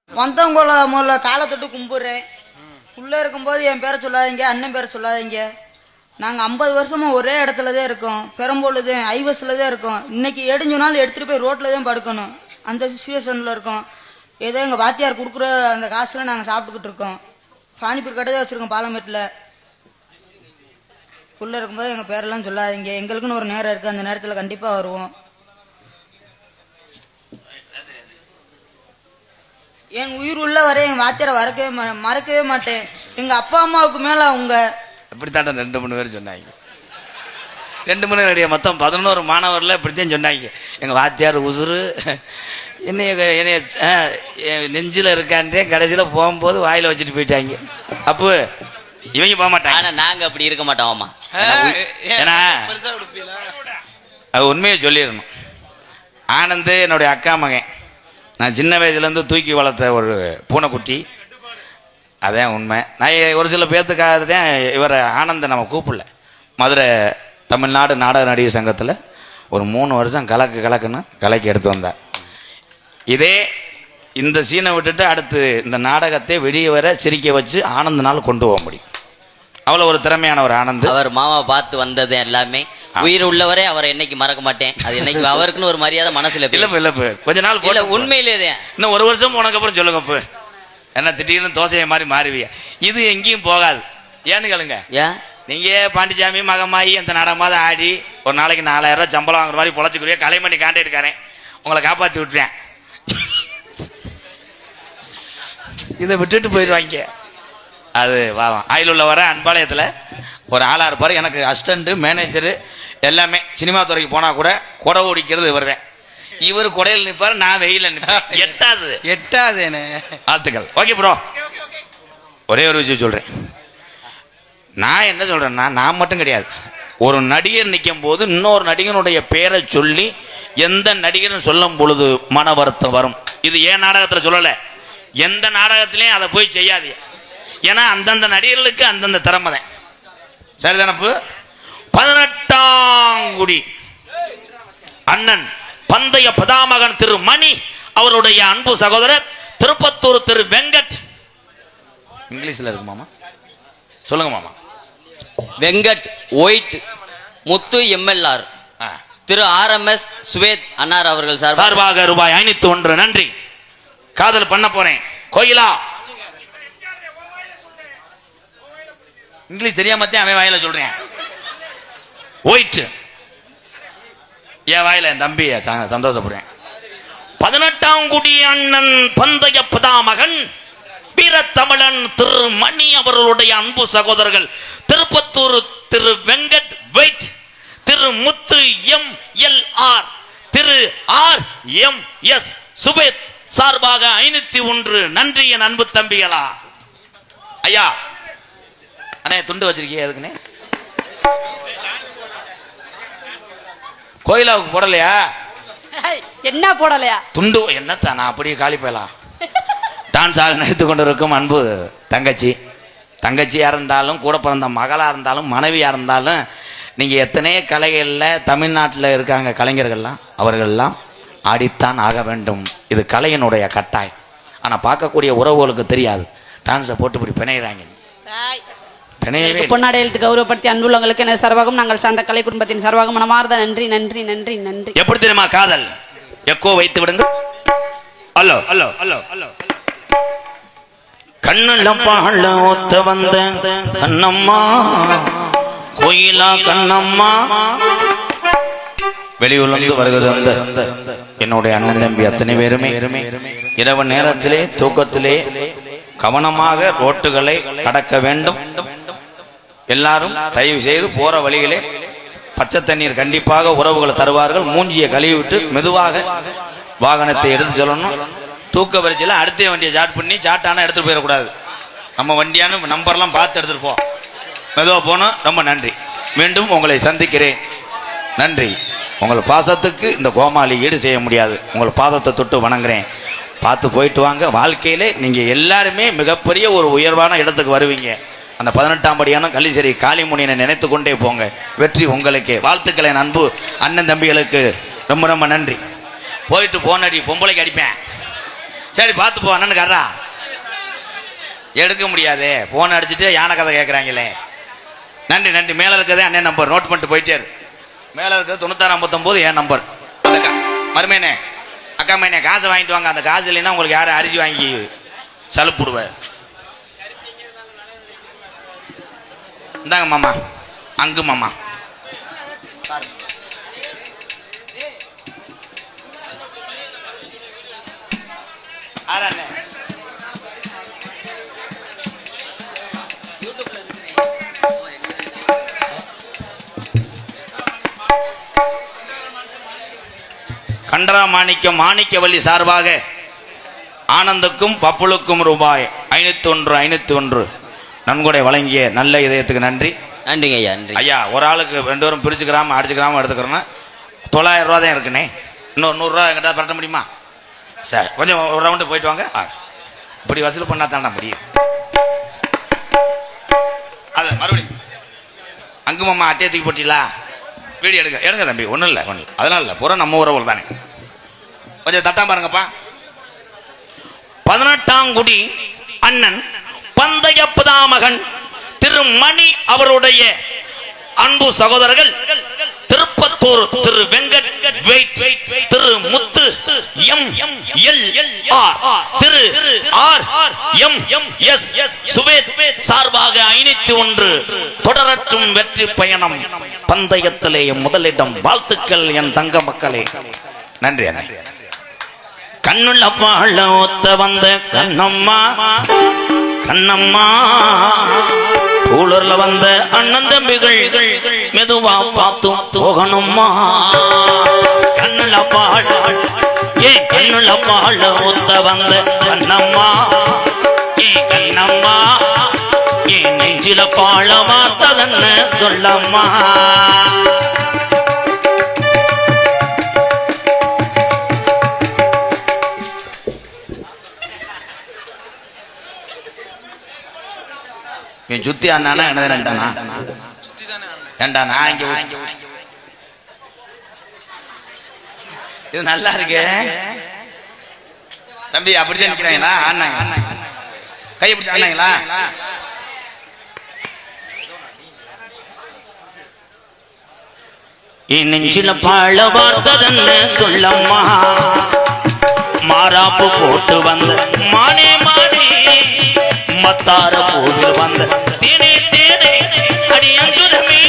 வந்தவங்கள முதல்ல காலை தொட்டு கும்பிட்றேன். உள்ளே இருக்கும்போது என் பேரை சொல்லாதீங்க, அண்ணன் பேரை சொல்லாதீங்க. நாங்கள் 50 வருஷமாக ஒரே இடத்துல தான் இருக்கோம். பெரம்பலூர் தான், ஐவஸில் தான் இருக்கோம். இன்னைக்கு எடுஞ்ச நாள் எடுத்துகிட்டு போய் ரோட்டில் தான் படுக்கணும். அந்த சுச்சுவேஷனில் இருக்கோம். ஏதோ எங்கள் வாத்தியார் கொடுக்குற அந்த காசில் நாங்கள் சாப்பிட்டுக்கிட்டு இருக்கோம். பானிபூரி கடை தான் வச்சுருக்கோம் பாலமேட்டில். உள்ளே இருக்கும்போது எங்கள் பேரெல்லாம் சொல்லாதீங்க. எங்களுக்குன்னு ஒரு நேரம் இருக்குது, அந்த நேரத்தில் கண்டிப்பாக வருவோம். என் உயிர் உள்ள வரை என் வாத்தியாரை மறக்கவே மாட்டேன். எங்க அப்பா அம்மாவுக்கு மேல அவங்க இப்படித்தாண்ட 2-3 பேர் சொன்னாங்க. 2-3 பேர் மொத்தம் 11 மாணவர்ல இப்படித்தான் சொன்னாங்க. எங்க வாத்தியார் உசுறு என்னைய நெஞ்சில இருக்கான்றே கடைசியில போகும்போது வாயில வச்சுட்டு போயிட்டாங்க. அப்போ இவங்க போக மாட்டாங்க. ஆனா நாங்க அப்படி இருக்க மாட்டோம். ஏன்னா அது உண்மையை சொல்லிடணும். ஆனந்த் என்னுடைய அக்கா மகன். நான் சின்ன வயசுலேருந்து தூக்கி வளர்த்த ஒரு பூனைக்குட்டி. அதான் உண்மை. நான் ஒரு சில பேர்த்துக்காக தான் இவரை ஆனந்தை நம்ம கூப்பிடல. மதுரை தமிழ்நாடு நாடக நடிகர் சங்கத்தில் ஒரு 3 வருஷம் கலக்குன்னு கலக்கி எடுத்து வந்தார். இதே இந்த சீனை விட்டுட்டு அடுத்து இந்த நாடகத்தை வெளியே வர சிரிக்க வச்சு ஆனந்தனால் கொண்டு போக முடியும். அவ்வளோ ஒரு திறமையான ஒரு ஆனந்த். அவர் மாமா பார்த்து வந்தது எல்லாமே உயிர் உள்ளவரே அவரை என்னைக்கு மறக்க மாட்டேன். அது என்னைக்கு அவருக்குன்னு ஒரு மரியாதை மனசுல இல்ல கொஞ்ச நாள் போல உண்மையிலே இன்னும் 1 வருஷம் போனதுக்கு அப்புறம் சொல்லுங்க. இப்போ என்ன திடீர்னு தோசையை மாதிரி மாறுவிய. இது எங்கேயும் போகாது. ஏன்னு கேளுங்க. ஏன் நீங்க பாண்டிச்சாமி மகமாயி அந்த நாடகமாவது ஆடி ஒரு நாளைக்கு 4000 ரூபாய் சம்பளம் வாங்குற மாதிரி பொழைச்சிக்குரிய கலைமணி கான்ட்ராக்ட்காரன் உங்களை காப்பாற்றி விட்டுறேன். இதை விட்டுட்டு போயிடுவாங்க. அது வாவம் ஆயில் உள்ள வர அன்பாளையத்தில் ஒரு ஆளாக இருப்பார். எனக்கு அசிஸ்டண்ட்டு மேனேஜரு எல்லாமே. சினிமா துறைக்கு போனால் கூட குடை ஓடிக்கிறது வருவேன். இவர் குடையில் நிற்பார், நான் வெயில நிற்பேன். எட்டாது என்ன வாழ்த்துக்கள். Okay bro. ஒரே ஒரு விஷயம் சொல்கிறேன். நான் என்ன சொல்கிறேன்னா, நான் மட்டும் கிடையாது, ஒரு நடிகர் நிற்கும் போது இன்னொரு நடிகனுடைய பேரை சொல்லி எந்த நடிகரும் சொல்லும் பொழுது மன வருத்தம் வரும். இது ஏன் நாடகத்தில் சொல்லலை, எந்த நாடகத்திலையும் அதை போய் செய்யாது. ஏன்னா அந்தந்த நடிகர்களுக்கு அந்தந்த திறமை தான். சரிதானப்பு. 18ஆம் குடி அண்ணன் பந்தய பதாமகன் திரு மணி அவருடைய அன்பு சகோதரர் திருப்பத்தூர் திரு வெங்கட். இங்கிலீஷ்ல இருக்கு மாமா, சொல்லுங்க மாமா. வெங்கட் ஒயிட் முத்து MLR திரு RMS சுவேத் அன்னார் அவர்கள் சார்பாக ரூபாய் 501 நன்றி. காதல் பண்ண போறேன் கோயிலா. இங்கிலீஷ் தெரியாமத்தான் அவன் வாயில சொல்றேன். ஒயிட் என் வாயில என் தம்பி சந்தோஷப்படுறேன். 18ஆம் குடி அண்ணன் பந்தய பதாமகன் வீரத்தமிழன் திரு மணி அவர்களுடைய அன்பு சகோதரர்கள் திருப்பத்தூர் திரு வெங்கட் வெயிட், திரு முத்து MLR, திரு RMS சுபேத் சார்பாக 501 நன்றி என் அன்பு தம்பிகளா. ஐயா அண்ணே துண்டு வச்சிருக்கீங்க எதுக்குண்ணே? கோயிலாவுக்கு போடலையா? என்ன போடலையா துண்டு? என்னத்தா நான் அப்படியே காலி போயலாம். டான்ஸ் ஆக நடித்து கொண்டிருக்கும் அன்பு தங்கச்சியாக இருந்தாலும், கூட பிறந்த மகளாக இருந்தாலும், மனைவியாக இருந்தாலும், நீங்கள் எத்தனையோ கலைகளில் தமிழ்நாட்டில் இருக்காங்க கலைஞர்கள்லாம், அவர்கள்லாம் ஆடித்தான் ஆக வேண்டும். இது கலையினுடைய கட்டாயம். ஆனால் பார்க்கக்கூடிய உறவுகளுக்கு தெரியாது. டான்ஸை போட்டு இப்படி பிணைகிறாங்க. பொன்னாடை எழுத்து கௌரவப்படுத்தி அன்புள்ளவங்களுக்கு என்ன சார்பாகவும் நாங்கள் சார்ந்த கலை குடும்பத்தின் சார்பாகவும் மனமார்ந்த நன்றி நன்றி நன்றி நன்றி. எப்படி தெரியுமா காதல்? எக்கோ வைத்து விடுங்க. அல்லோ அல்லோ அல்லோ அல்லோ. கண்ணெல்லாம் பாழ ஒத்த வந்த கண்ணம்மா கோயிலா கண்ணம்மா. வெளியூர்லேருந்து வருகிறது அந்த என்னுடைய அண்ணன் தம்பி அத்தனை பேருமே இரவு நேரத்திலே தூக்கத்திலே கவனமாக ரோட்டுகளை கடக்க வேண்டும். எல்லாரும் தயவு செய்து போற வழிகளே பச்சை தண்ணீர் கண்டிப்பாக உறவுகளை தருவார்கள். மூஞ்சியை கழுவி விட்டு மெதுவாக வாகனத்தை எடுத்து சொல்லணும். தூக்க பரிச்சையில் அடுத்த வண்டியை சாட் பண்ணி சாட்டான எடுத்துட்டு போயிடக்கூடாது. நம்ம வண்டியான நம்பர்லாம் பார்த்து எடுத்துட்டு போ. மெதுவாக போகணும். ரொம்ப நன்றி. மீண்டும் உங்களை சந்திக்கிறேன். நன்றி. உங்கள் பாசத்துக்கு இந்த கோமாளி ஈடு செய்ய முடியாது. உங்கள் பாதத்தை தொட்டு வணங்குறேன். பார்த்து போயிட்டு வாங்க. வாழ்க்கையிலே நீங்கள் எல்லாருமே மிகப்பெரிய ஒரு உயர்வான இடத்துக்கு வருவீங்க. அந்த 18ஆம் படியான கள்ளிசேரி காளிமுனியனை நினைத்து கொண்டே போங்க. வெற்றி உங்களுக்கே. வாழ்த்துக்களை அன்பு அண்ணன் தம்பிகளுக்கு ரொம்ப ரொம்ப நன்றி. போயிட்டு போனடி பொம்பளைக்கு அடிப்பேன். சரி பார்த்து போ அண்ணனுக்காரா. எடுக்க முடியாது, போன் அடிச்சுட்டு யானை கதை கேட்குறாங்களே. நன்றி நன்றி. மேலே இருக்கிறதே அண்ணன் நம்பர், நோட் பண்ணிட்டு போயிட்டே இரு. மேலே இருக்கிறது 9659 என் நம்பர். அக்கா மருமேனே, அக்கா மேனே காசை வாங்கிட்டு வாங்க. அந்த காசு இல்லைன்னா உங்களுக்கு யாரும் அரிசி வாங்கி சலுப்புடுவேன். இந்தாங்க மாமா, அங்கு மாமா. கண்டரா மாணிக்கம் மாணிக்கவல்லி சார்பாக ஆனந்துக்கும் பப்புளுக்கும் ரூபாய் 501 நன்கொடை வழங்கிய நல்ல இதயத்துக்கு நன்றி. நன்றிங்க ஐயா. நன்றி ஐயா. ஒரு ஆளுக்கு 2 பேரும் பிரிச்சுக்கிறாம அடிச்சுக்கிறாம எடுத்துக்கிறோன்னா 900 ரூபா தான் இருக்குண்ணே. இன்னொரு 100 ரூபா எங்கிட்ட பரட்ட முடியுமா சார்? கொஞ்சம் ஒரு ரவுண்டு போயிட்டு வாங்க. இப்படி வசூல் பண்ணா தாண்டா முடியும். அது மறுபடியும் அங்கு மாமா அட்டையை தூக்கி போட்டீங்களா? வீடியோ எடுங்க தம்பி. ஒன்றும் இல்லை அதனால இல்லை, பூரா நம்ம உறவு தானே. கொஞ்சம் தட்டா பாருங்கப்பா. 18ஆம் குடி அண்ணன் பந்தய பிதாமகன் திரு மணி அவருடைய அன்பு சகோதரர்கள் திருப்பத்தூர் திரு வெங்கட் வெயிட், திரு முத்து MLR, திரு RMS சுவேத் சார்பாக 501 தொடரட்டும் வெற்றி பயணம். பந்தயத்திலே முதலிடம். வாழ்த்துக்கள் என் தங்க மக்களே. நன்றி நன்றி. கண்ணுள்ள பாழ ஒத்த வந்த கண்ணம்மா கண்ணம்மா, ஊழர்ல வந்த அண்ணன் தம்பிகள் மெதுவா பார்த்து போகணும்மா. கண்ணுள்ள பாழ கண்ணுள்ள பாழ ஒத்த வந்த கண்ணம்மா, கண்ணம்மா நெஞ்சில பாழ வார்த்ததன்னு சொல்லம்மா. சுத்தி அண்ணானா என்னது ரெண்டானா? ரெண்டானா? இது நல்லா இருக்கு தம்பி. அப்படிதான் நிக்கிறாங்களா அண்ணா? கை பிடிச்ச அண்ணாங்களா? நெஞ்சில பாழ வார்த்ததன்னு சொல்லம்மா. மாறாப்பு போட்டு வந்த மானே மானே, மத்தார போவில் வந்த தேனே தேனே, அடி அஞ்சுதமே